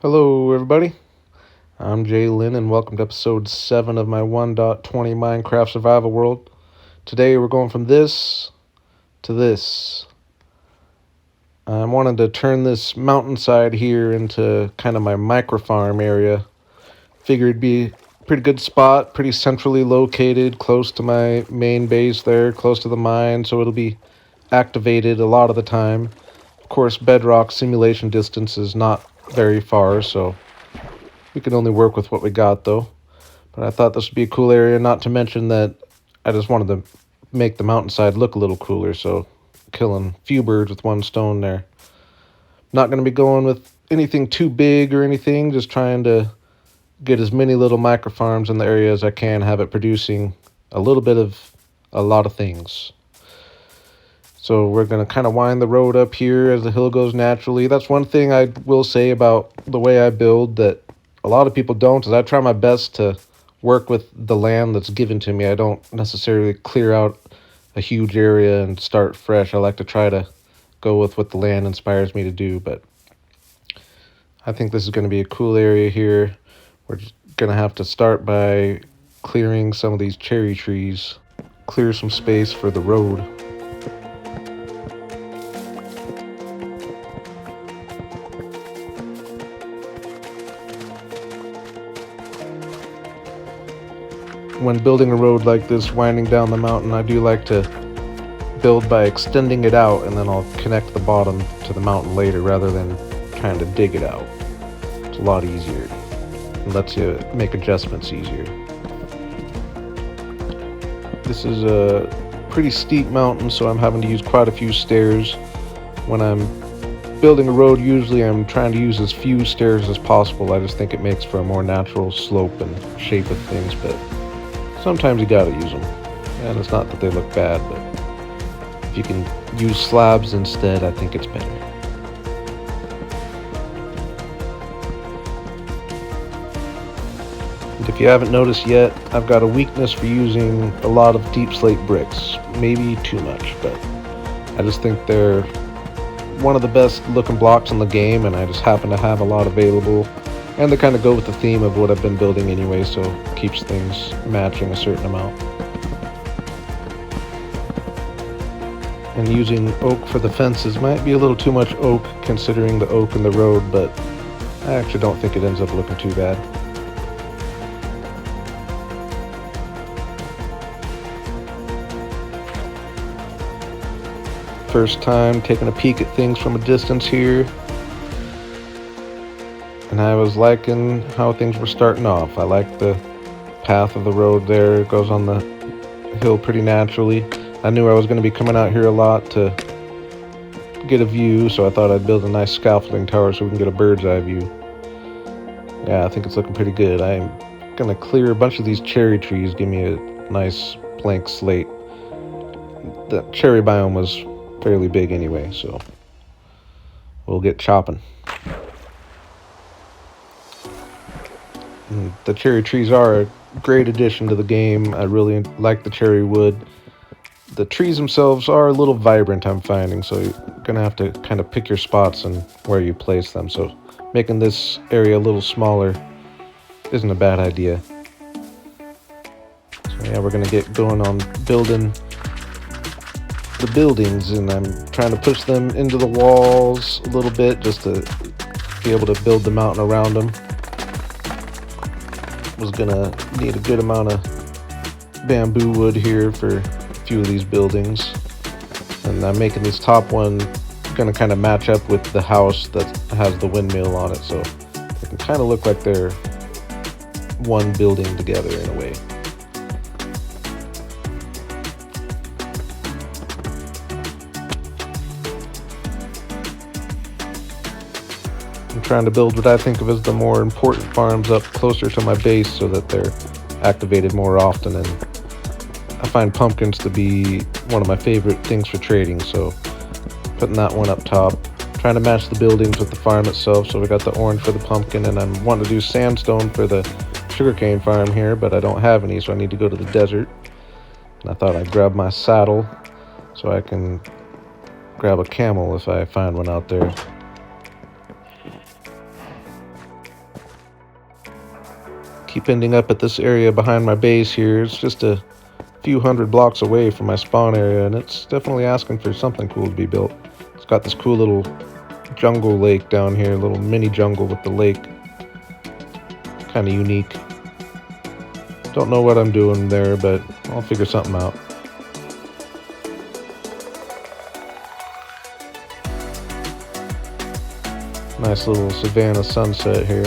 Hello, everybody. I'm Jay Lynn, and welcome to episode 7 of my 1.20 Minecraft Survival World. Today, we're going from this to this. I wanted to turn this mountainside here into kind of my microfarm area. Figured it'd be a pretty good spot, pretty centrally located, close to my main base there, close to the mine, so it'll be activated a lot of the time. Of course, Bedrock simulation distance is not very far, so we can only work with what we got, though. But I thought this would be a cool area, not to mention that I just wanted to make the mountainside look a little cooler, so killing a few birds with one stone there. Not going to be going with anything too big or anything, just trying to get as many little microfarms in the area as I can, have it producing a little bit of a lot of things. So we're going to kind of wind the road up here as the hill goes naturally. That's one thing I will say about the way I build that a lot of people don't, is I try my best to work with the land that's given to me. I don't necessarily clear out a huge area and start fresh. I like to try to go with what the land inspires me to do, but I think this is going to be a cool area here. We're just going to have to start by clearing some of these cherry trees, clear some space for the road. When building a road like this, winding down the mountain, I do like to build by extending it out, and then I'll connect the bottom to the mountain later rather than trying to dig it out. It's a lot easier. It lets you make adjustments easier. This is a pretty steep mountain, so I'm having to use quite a few stairs. When I'm building a road, usually I'm trying to use as few stairs as possible. I just think it makes for a more natural slope and shape of things, but sometimes you gotta use them. And it's not that they look bad, but if you can use slabs instead, I think it's better. And if you haven't noticed yet, I've got a weakness for using a lot of deep slate bricks. Maybe too much, but I just think they're one of the best looking blocks in the game, and I just happen to have a lot available. And they kind of go with the theme of what I've been building anyway, so it keeps things matching a certain amount. And using oak for the fences might be a little too much oak considering the oak in the road, but I actually don't think it ends up looking too bad. First time taking a peek at things from a distance here. And I was liking how things were starting off. I like the path of the road there. It goes on the hill pretty naturally. I knew I was going to be coming out here a lot to get a view, so I thought I'd build a nice scaffolding tower so we can get a bird's eye view. Yeah, I think it's looking pretty good. I'm going to clear a bunch of these cherry trees, give me a nice blank slate. The cherry biome was fairly big anyway, so we'll get chopping. The cherry trees are a great addition to the game. I really like the cherry wood. The trees themselves are a little vibrant, I'm finding, so you're going to have to kind of pick your spots and where you place them. So making this area a little smaller isn't a bad idea. So yeah, we're going to get going on building the buildings, and I'm trying to push them into the walls a little bit just to be able to build the mountain around them. Was gonna need a good amount of bamboo wood here for a few of these buildings, and I'm making this top one gonna kind of match up with the house that has the windmill on it, so it can kind of look like they're one building together in a way. I'm trying to build what I think of as the more important farms up closer to my base so that they're activated more often, and I find pumpkins to be one of my favorite things for trading, so putting that one up top. Trying to match the buildings with the farm itself, so we got the orange for the pumpkin, and I'm wanting to do sandstone for the sugarcane farm here, but I don't have any, so I need to go to the desert. And I thought I'd grab my saddle so I can grab a camel if I find one out there. keep ending up at this area behind my base here. It's just a few hundred blocks away from my spawn area, and it's definitely asking for something cool to be built. It's got this cool little jungle lake down here, a little mini jungle with the lake. Kind of unique. Don't know what I'm doing there, but I'll figure something out. Nice little savanna sunset here.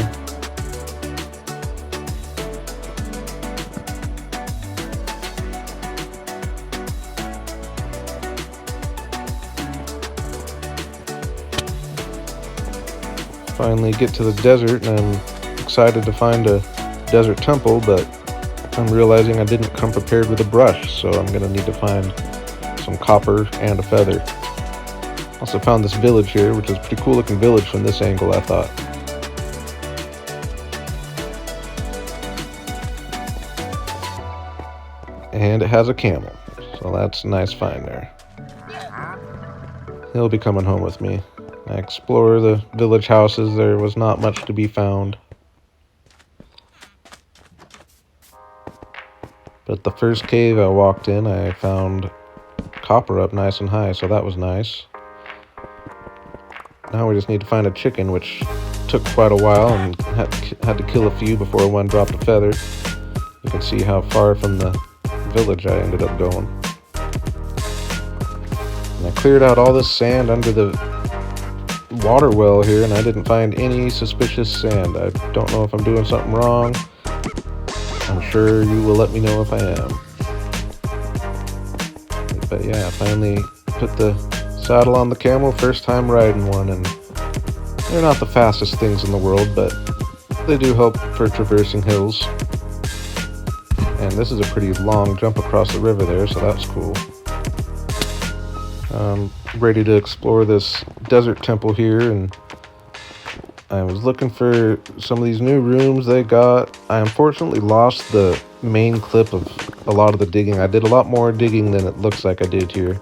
Finally get to the desert, and I'm excited to find a desert temple, but I'm realizing I didn't come prepared with a brush, so I'm gonna need to find some copper and a feather. Also found this village here, which is a pretty cool looking village from this angle, I thought. And it has a camel, so that's a nice find there. He'll be coming home with me. I explore the village houses. There was not much to be found. But the first cave I walked in, I found copper up nice and high, so that was nice. Now we just need to find a chicken, which took quite a while and had to kill a few before one dropped a feather. You can see how far from the village I ended up going. And I cleared out all this sand under the water well here, and I didn't find any suspicious sand. I don't know if I'm doing something wrong. I'm sure you will let me know if I am. But yeah, I finally put the saddle on the camel, first time riding one, and they're not the fastest things in the world, but they do help for traversing hills. And this is a pretty long jump across the river there, so that's cool. I'm ready to explore this desert temple here, and I was looking for some of these new rooms they got. I unfortunately lost the main clip of a lot of the digging. I did a lot more digging than it looks like I did here.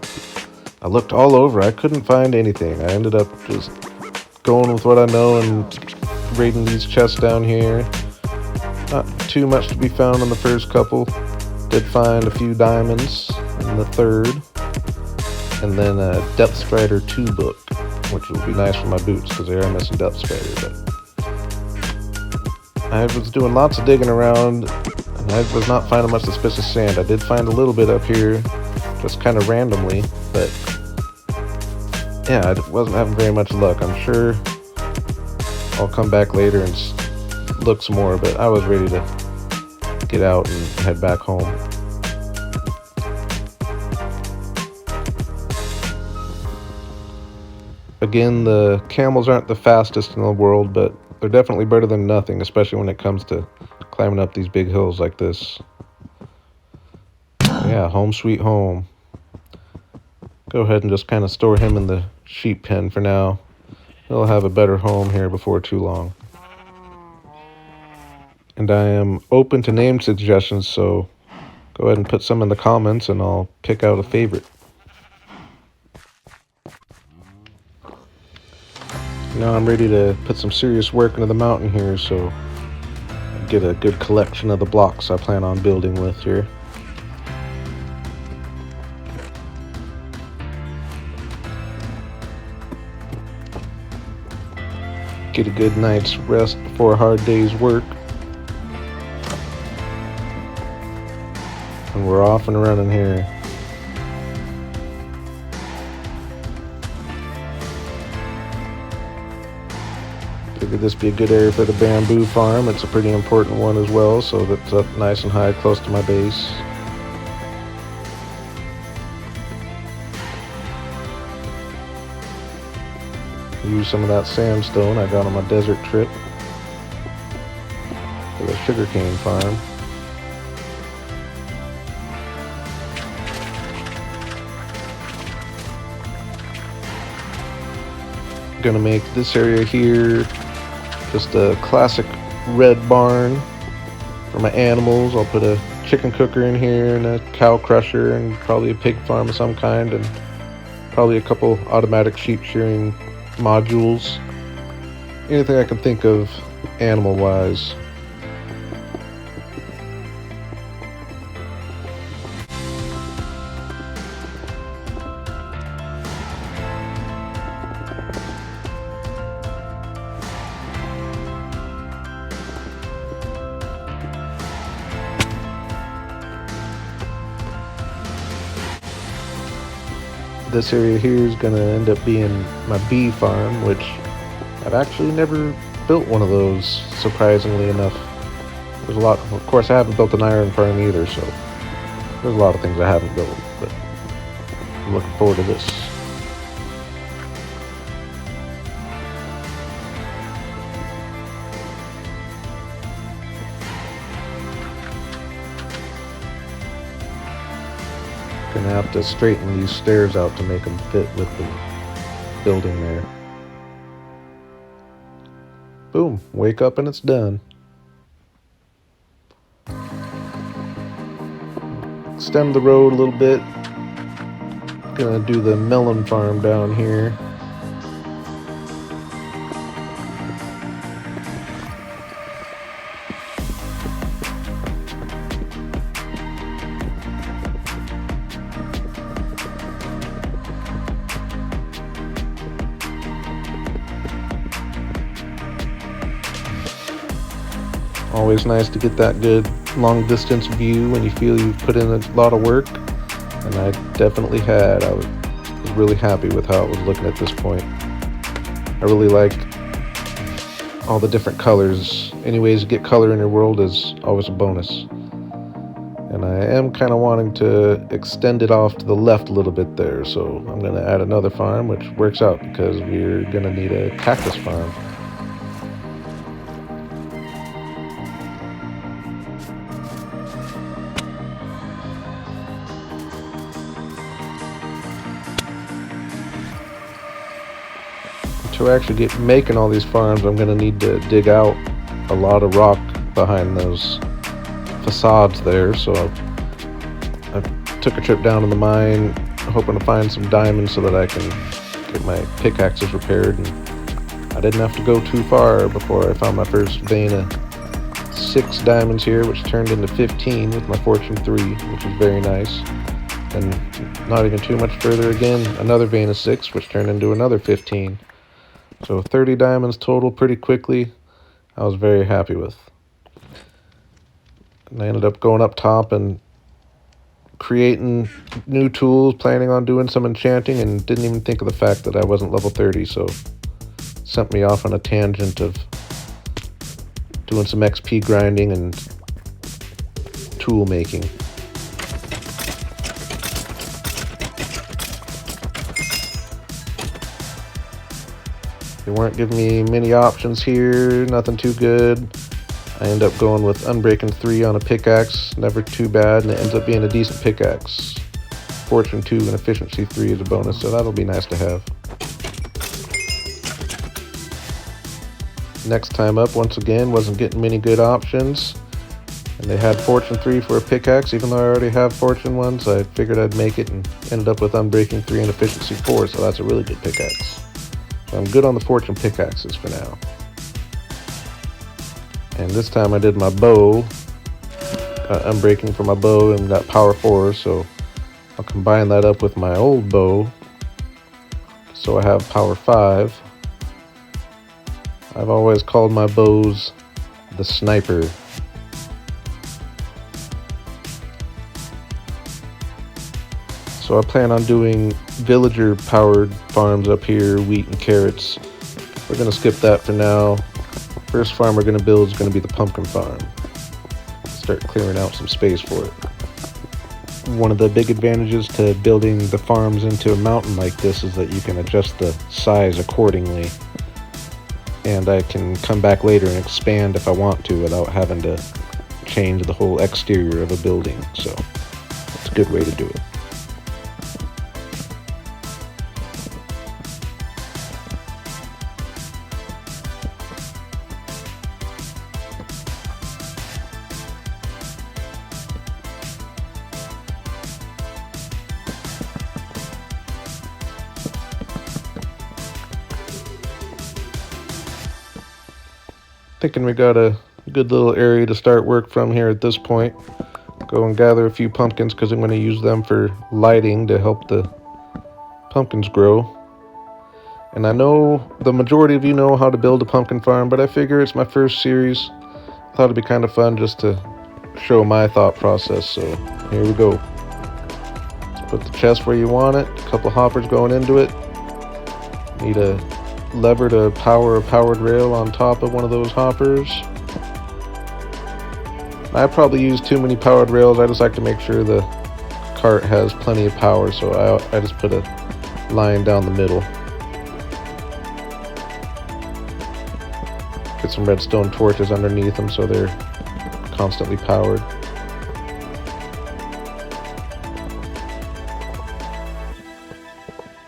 I looked all over. I couldn't find anything. I ended up just going with what I know and raiding these chests down here. Not too much to be found in the first couple. Did find a few diamonds in the third. And then a Depth Strider 2 book, which will be nice for my boots because they are missing Depth Strider. But I was doing lots of digging around, and I was not finding much suspicious sand. I did find a little bit up here, just kind of randomly, but yeah, I wasn't having very much luck. I'm sure I'll come back later and look some more, but I was ready to get out and head back home. Again, the camels aren't the fastest in the world, but they're definitely better than nothing, especially when it comes to climbing up these big hills like this. Yeah, home sweet home. Go ahead and just kind of store him in the sheep pen for now. He'll have a better home here before too long. And I am open to name suggestions, so go ahead and put some in the comments and I'll pick out a favorite. Now I'm ready to put some serious work into the mountain here, so get a good collection of the blocks I plan on building with here. Get a good night's rest before a hard day's work. And we're off and running here. Figured this be a good area for the bamboo farm. It's a pretty important one as well, so that's up nice and high close to my base. Use some of that sandstone I got on my desert trip for the sugarcane farm. Gonna make this area here just a classic red barn for my animals. I'll put a chicken cooker in here and a cow crusher and probably a pig farm of some kind, and probably a couple automatic sheep shearing modules. Anything I can think of animal wise. this area here is going to end up being my bee farm, which I've actually never built one of those, surprisingly enough. There's a lot, of course I haven't built an iron farm either, so there's a lot of things I haven't built, but I'm looking forward to this. Gonna have to straighten these stairs out to make them fit with the building there. Boom, wake up and it's done. Extend the road a little bit. Gonna do the melon farm down here. Always nice to get that good long distance view when you feel you've put in a lot of work, and I definitely had. I was really happy with how it was looking at this point. I really like all the different colors. Any ways to get color in your world is always a bonus. And I am kind of wanting to extend it off to the left a little bit there, so I'm going to add another farm, which works out because we're going to need a cactus farm. To actually get making all these farms, I'm going to need to dig out a lot of rock behind those facades there, so I took a trip down to the mine hoping to find some diamonds so that I can get my pickaxes repaired, and I didn't have to go too far before I found my first vein of 6 diamonds here, which turned into 15 with my fortune 3, which was very nice. And not even too much further again, another vein of 6, which turned into another 15. So 30 diamonds total pretty quickly. I was very happy with. And I ended up going up top and creating new tools, planning on doing some enchanting, and didn't even think of the fact that I wasn't level 30, so sent me off on a tangent of doing some XP grinding and tool making. They weren't giving me many options here, nothing too good. I end up going with Unbreaking 3 on a pickaxe, never too bad, and it ends up being a decent pickaxe. Fortune 2 and Efficiency 3 is a bonus, so that'll be nice to have. Next time up, once again, wasn't getting many good options. And they had Fortune 3 for a pickaxe, even though I already have Fortune 1, so I figured I'd make it and ended up with Unbreaking 3 and Efficiency 4, so that's a really good pickaxe. I'm good on the fortune pickaxes for now. And this time I did my bow. Unbreaking for my bow and got power 4, so I'll combine that up with my old bow. So I have power 5. I've always called my bows the sniper. So I plan on doing villager powered farms up here, wheat and carrots. We're going to skip that for now. First farm we're going to build is going to be the pumpkin farm. Start clearing out some space for it. One of the big advantages to building the farms into a mountain like this is that you can adjust the size accordingly. And I can come back later and expand if I want to without having to change the whole exterior of a building. So it's a good way to do it. Thinking we got a good little area to start work from here at this point. Go and gather a few pumpkins because I'm going to use them for lighting to help the pumpkins grow. And I know the majority of you know how to build a pumpkin farm, but I figure it's my first series. I thought it'd be kind of fun just to show my thought process, so here we go. Put the chest where you want it. A couple hoppers going into it. Need a lever to power a powered rail on top of one of those hoppers. I probably use too many powered rails. I just like to make sure the cart has plenty of power, so I just put a line down the middle. Get some redstone torches underneath them so they're constantly powered.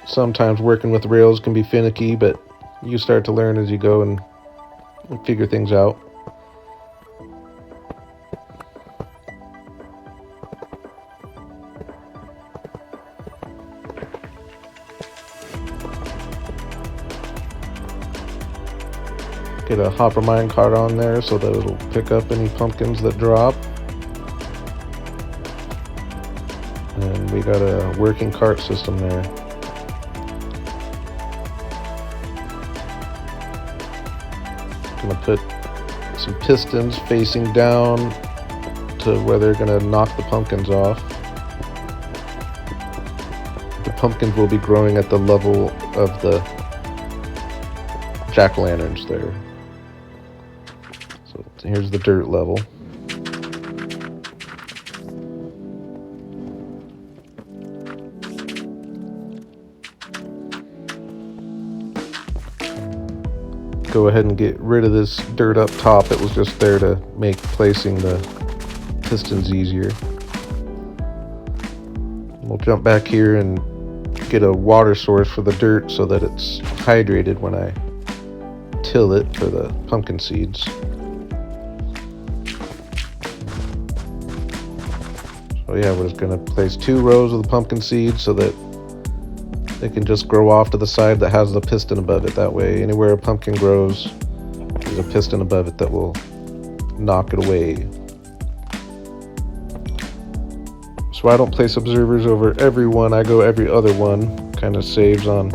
Sometimes working with rails can be finicky, but you start to learn as you go and figure things out. Get a hopper minecart on there so that it'll pick up any pumpkins that drop. And we got a working cart system there. Gonna put some pistons facing down to where they're gonna knock the pumpkins off. The pumpkins will be growing at the level of the jack-o'-lanterns there. So here's the dirt level. Go ahead and get rid of this dirt up top. It was just there to make placing the pistons easier. We'll jump back here and get a water source for the dirt so that it's hydrated when I till it for the pumpkin seeds. So yeah, we're just going to place 2 rows of the pumpkin seeds so that they can just grow off to the side that has the piston above it. That way, anywhere a pumpkin grows, there's a piston above it that will knock it away. So I don't place observers over every one, I go every other one. Kind of saves on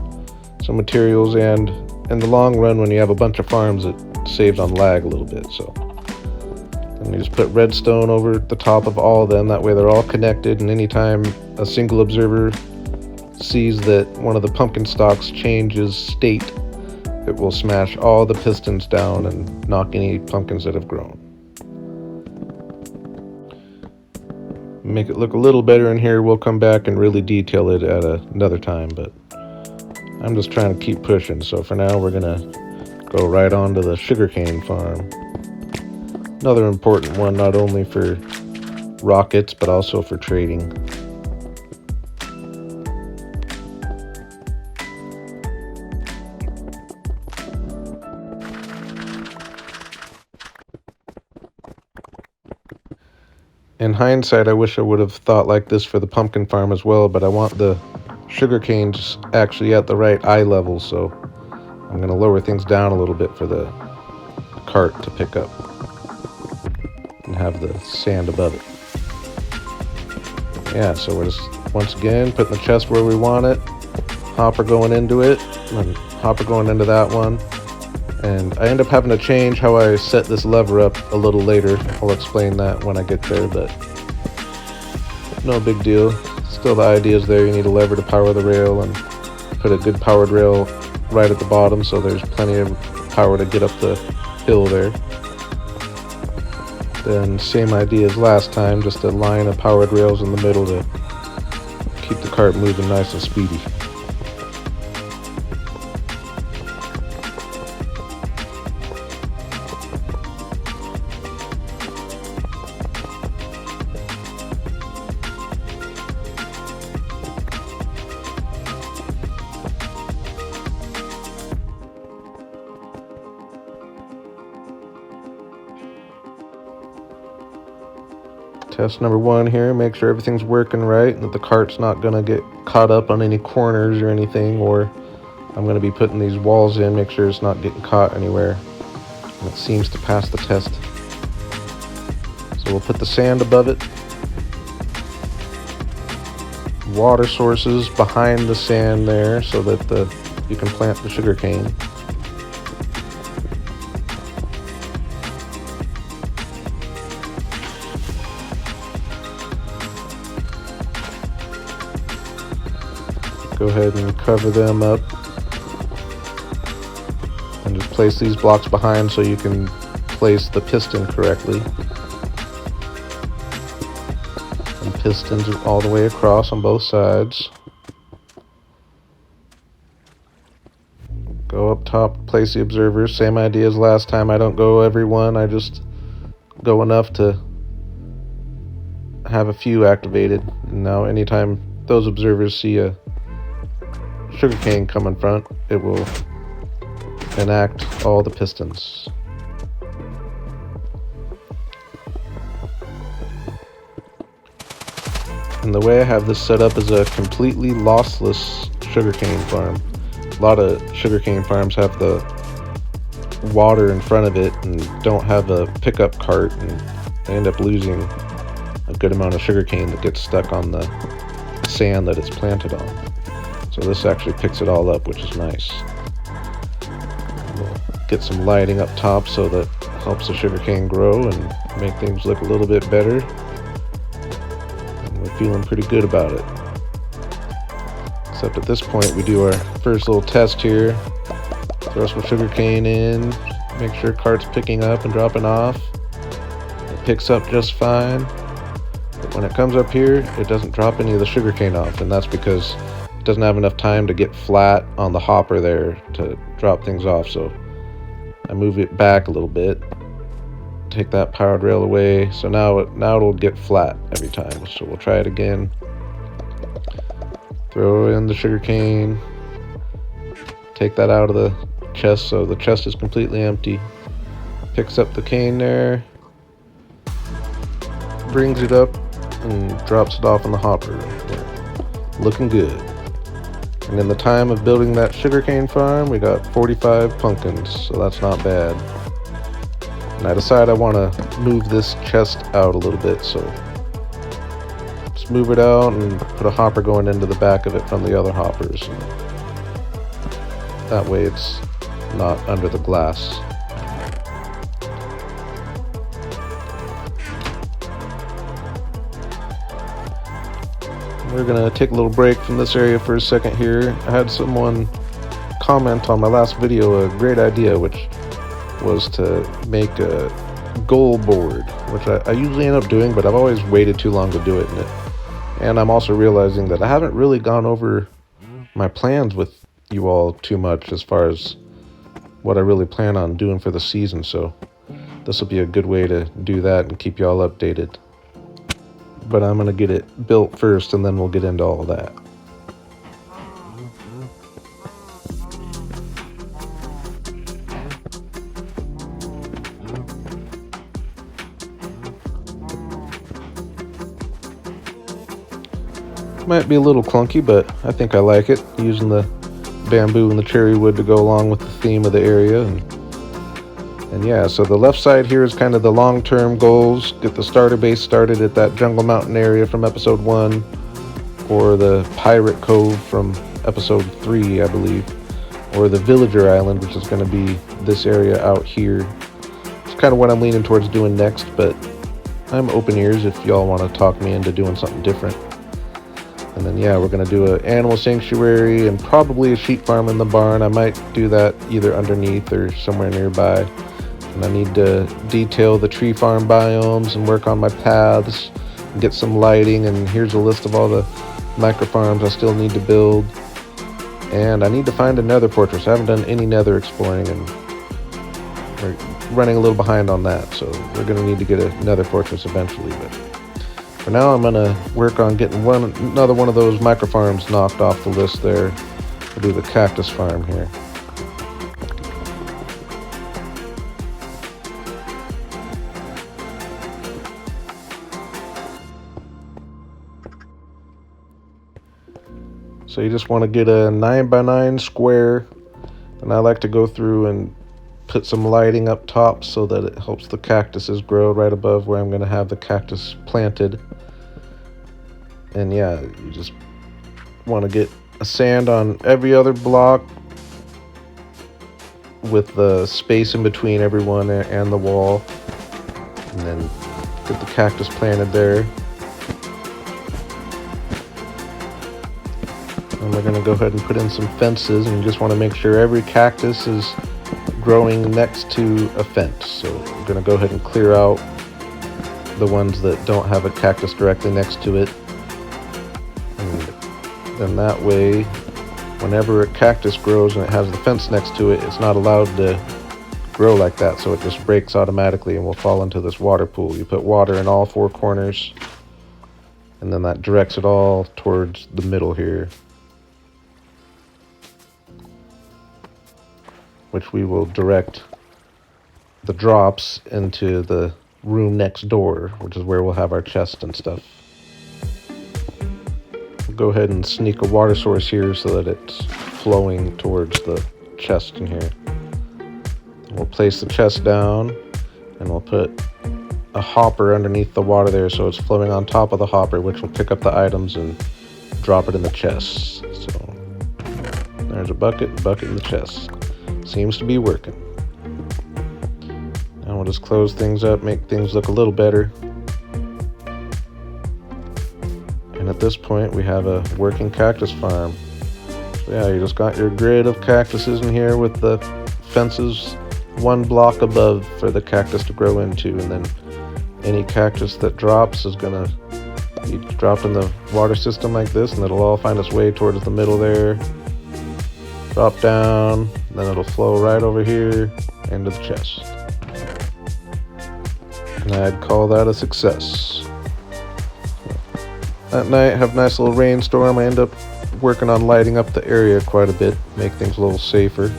some materials, and in the long run, when you have a bunch of farms, it saves on lag a little bit. So, and you just put redstone over the top of all of them. That way they're all connected, and anytime a single observer sees that one of the pumpkin stalks changes state, it will smash all the pistons down and knock any pumpkins that have grown. Make it look a little better in here. We'll come back and really detail it at another time, but I'm just trying to keep pushing. So for now, we're gonna go right on to the sugarcane farm. Another important one, not only for rockets, but also for trading. In hindsight, I wish I would have thought like this for the pumpkin farm as well, but I want the sugar canes actually at the right eye level, so I'm going to lower things down a little bit for the cart to pick up and have the sand above it. Yeah, so we're just, once again, putting the chest where we want it, hopper going into it, and hopper going into that one. And I end up having to change how I set this lever up a little later. I'll explain that when I get there, but no big deal. Still, the idea is there. You need a lever to power the rail, and put a good powered rail right at the bottom so there's plenty of power to get up the hill there. Then same idea as last time, just a line of powered rails in the middle to keep the cart moving nice and speedy. Test number 1 here, make sure everything's working right and that the cart's not going to get caught up on any corners or anything, or I'm going to be putting these walls in, make sure it's not getting caught anywhere. And it seems to pass the test. So we'll put the sand above it. Water sources behind the sand there so that you can plant the sugar cane. go ahead and cover them up. And just place these blocks behind so you can place the piston correctly. And pistons all the way across on both sides. Go up top, place the observers. Same idea as last time. I don't go every one, I just go enough to have a few activated. And now anytime those observers see a sugarcane come in front, it will enact all the pistons. And the way I have this set up is a completely lossless sugarcane farm. A lot of sugarcane farms have the water in front of it and don't have a pickup cart, and they end up losing a good amount of sugarcane that gets stuck on the sand that it's planted on. So this actually picks it all up, which is nice. We'll get some lighting up top so that helps the sugarcane grow and make things look a little bit better. And we're feeling pretty good about it. Except at this point we do our first little test here. Throw some sugarcane in, make sure cart's picking up and dropping off. It picks up just fine. But when it comes up here, it doesn't drop any of the sugarcane off, and that's because it doesn't have enough time to get flat on the hopper there to drop things off. So I move it back a little bit, take that powered rail away, so now it'll get flat every time. So we'll try it again. Throw in the sugarcane, take that out of the chest so the chest is completely empty. Picks up the cane there, brings it up, and drops it off in the hopper. Looking good. And in the time of building that sugarcane farm, we got 45 pumpkins, so that's not bad. And I decide I want to move this chest out a little bit, so just move it out and put a hopper going into the back of it from the other hoppers. And that way it's not under the glass. We're gonna take a little break from this area for a second here. I had someone comment on my last video a great idea, which was to make a goal board, which I usually end up doing, but I've always waited too long to do it. And I'm also realizing that I haven't really gone over my plans with you all too much as far as what I really plan on doing for the season, so this will be a good way to do that and keep you all updated. But I'm gonna get it built first, and then we'll get into all of that. Might be a little clunky, but I think I like it, using the bamboo and the cherry wood to go along with the theme of the area. And yeah, so the left side here is kind of the long-term goals. Get the starter base started at that Jungle Mountain area from episode 1, or the Pirate Cove from episode 3, I believe, or the Villager Island, which is going to be this area out here. It's kind of what I'm leaning towards doing next, but I'm open ears if y'all want to talk me into doing something different. And then yeah, we're going to do an animal sanctuary and probably a sheep farm in the barn. I might do that either underneath or somewhere nearby. And I need to detail the tree farm biomes and work on my paths and get some lighting. And here's a list of all the microfarms I still need to build. And I need to find a nether fortress. I haven't done any nether exploring, and we're running a little behind on that. So we're going to need to get a nether fortress eventually. But for now, I'm going to work on getting another one of those microfarms knocked off the list there. We'll do the cactus farm here. So you just want to get a 9x9 square, and I like to go through and put some lighting up top so that it helps the cactuses grow right above where I'm going to have the cactus planted. And yeah, you just want to get a sand on every other block with the space in between everyone and the wall, and then get the cactus planted there. And we're going to go ahead and put in some fences, and you just want to make sure every cactus is growing next to a fence. So I'm going to go ahead and clear out the ones that don't have a cactus directly next to it. And then that way, whenever a cactus grows and it has the fence next to it, it's not allowed to grow like that, so it just breaks automatically and will fall into this water pool. You put water in all four corners, and then that directs it all towards the middle here, which we will direct the drops into the room next door, which is where we'll have our chest and stuff. We'll go ahead and sneak a water source here so that it's flowing towards the chest in here. We'll place the chest down, and we'll put a hopper underneath the water there so it's flowing on top of the hopper, which will pick up the items and drop it in the chest. So there's a bucket in the chest. Seems to be working. Now we'll just close things up, make things look a little better. And at this point, we have a working cactus farm. So yeah, you just got your grid of cactuses in here with the fences one block above for the cactus to grow into, and then any cactus that drops is gonna be dropped in the water system like this, and it'll all find its way towards the middle there, drop down, then it'll flow right over here into the chest. And I'd call that a success. At night, have a nice little rainstorm. I end up working on lighting up the area quite a bit, make things a little safer.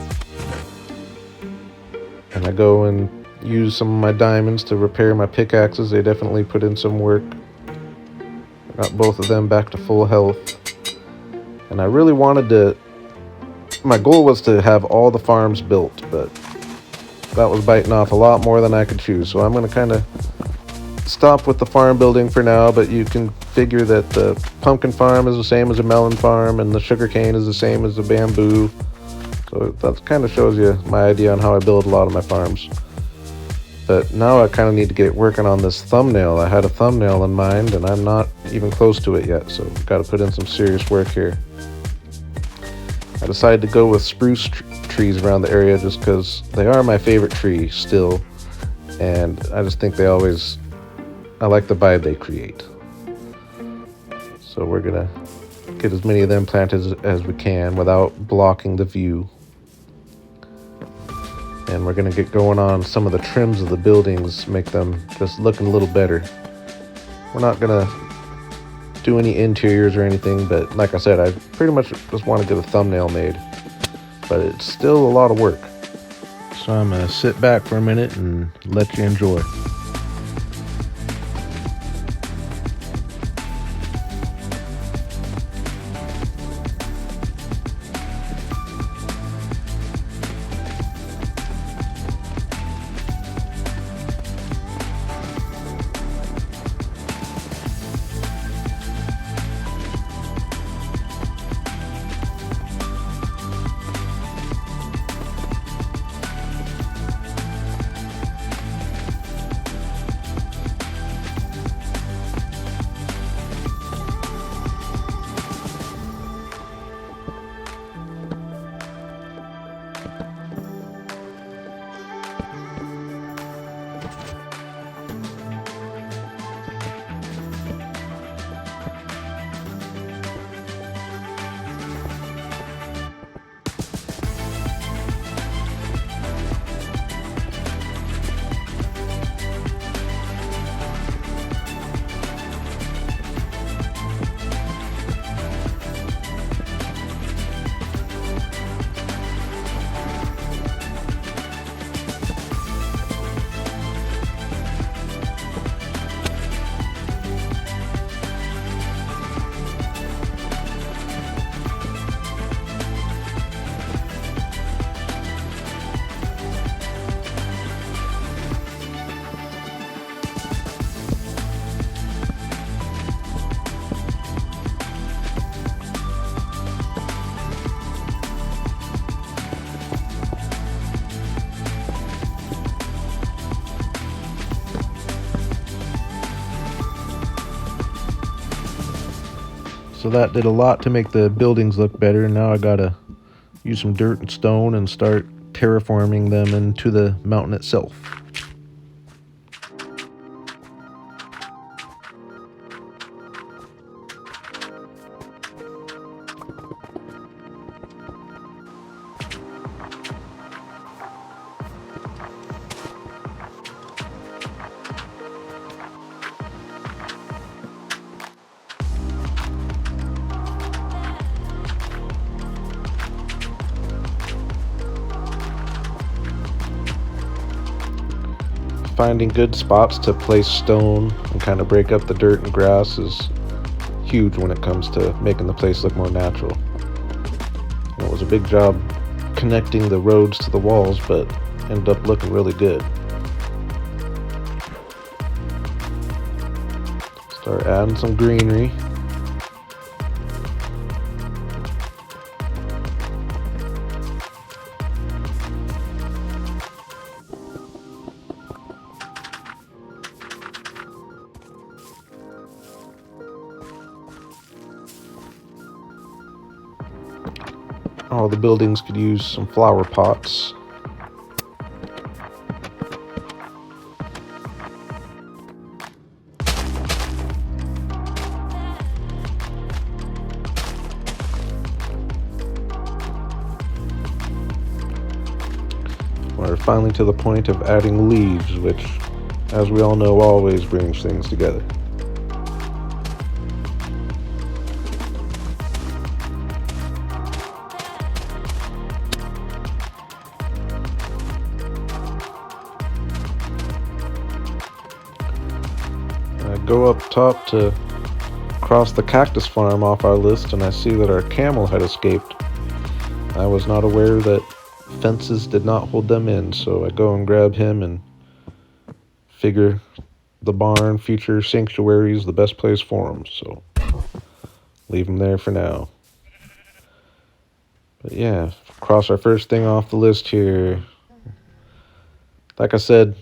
And I go and use some of my diamonds to repair my pickaxes. They definitely put in some work. I got both of them back to full health. And I really wanted to... My goal was to have all the farms built, but that was biting off a lot more than I could chew. So I'm going to kind of stop with the farm building for now, but you can figure that the pumpkin farm is the same as a melon farm, and the sugarcane is the same as the bamboo. So that kind of shows you my idea on how I build a lot of my farms. But now I kind of need to get working on this thumbnail. I had a thumbnail in mind, and I'm not even close to it yet, so I've got to put in some serious work here. I decided to go with spruce trees around the area just because they are my favorite tree still, and I just think I like the vibe they create. So we're gonna get as many of them planted as we can without blocking the view. And we're going to get going on some of the trims of the buildings, make them just looking a little better. We're not going to do any interiors or anything, but like I said, I pretty much just want to get a thumbnail made. But it's still a lot of work. So I'm going to sit back for a minute and let you enjoy. So that did a lot to make the buildings look better. Now I gotta use some dirt and stone and start terraforming them into the mountain itself. Finding good spots to place stone and kind of break up the dirt and grass is huge when it comes to making the place look more natural. It was a big job connecting the roads to the walls, but ended up looking really good. Start adding some greenery. All the buildings could use some flower pots. We're finally to the point of adding leaves, which, as we all know, always brings things together. I go up top to cross the Cactus farm off our list, and I see that our camel had escaped. I was not aware that fences did not hold them in, so I go and grab him and figure the barn, future sanctuary, is the best place for him, so leave him there for now. But yeah, cross our first thing off the list here. Like I said,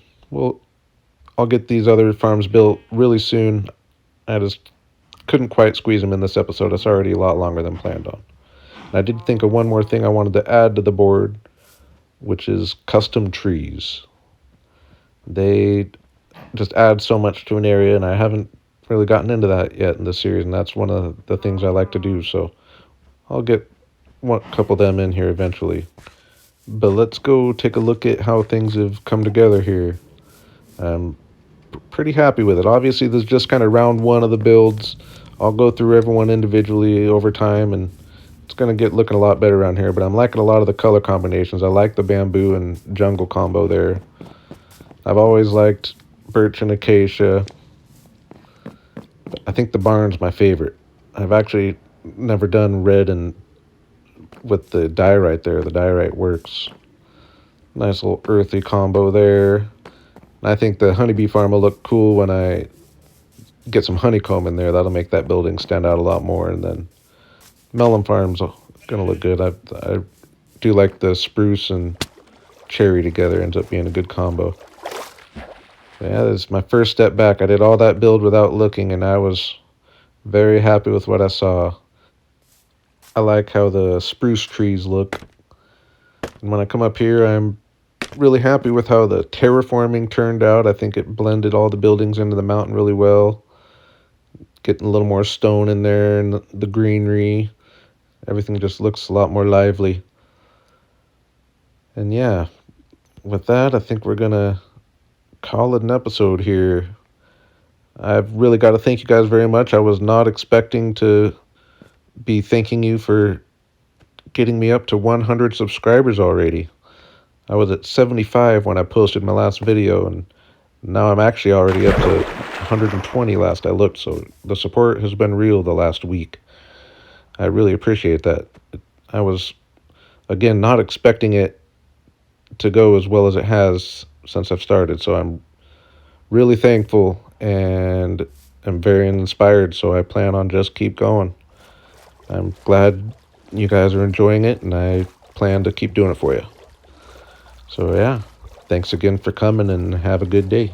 I'll get these other farms built really soon. I just couldn't quite squeeze them in this episode. It's already a lot longer than planned on. And I did think of one more thing I wanted to add to the board, which is custom trees. They just add so much to an area, and I haven't really gotten into that yet in this series, and that's one of the things I like to do, so I'll get a couple of them in here eventually. But let's go take a look at how things have come together here. I'm pretty happy with it. Obviously, this is just kind of round one of the builds. I'll go through everyone individually over time, and it's going to get looking a lot better around here, but I'm liking a lot of the color combinations. I like the bamboo and jungle combo there. I've always liked birch and acacia. I think the barn's my favorite. I've actually never done red and with the diorite there. The diorite works. Nice little earthy combo there. I think the honeybee farm will look cool when I get some honeycomb in there. That'll make that building stand out a lot more. And then melon farm's gonna look good. I do like the spruce and cherry together. Ends up being a good combo. Yeah, this is my first step back. I did all that build without looking, and I was very happy with what I saw. I like how the spruce trees look. And when I come up here, I'm really happy with how the terraforming turned out. I think it blended all the buildings into the mountain really well. Getting a little more stone in there and the greenery. Everything just looks a lot more lively. And yeah, with that, I think we're going to call it an episode here. I've really got to thank you guys very much. I was not expecting to be thanking you for getting me up to 100 subscribers already. I was at 75 when I posted my last video, and now I'm actually already up to 120 last I looked, so the support has been real the last week. I really appreciate that. I was, again, not expecting it to go as well as it has since I've started, so I'm really thankful and I'm very inspired, so I plan on just keep going. I'm glad you guys are enjoying it, and I plan to keep doing it for you. So yeah, thanks again for coming, and have a good day.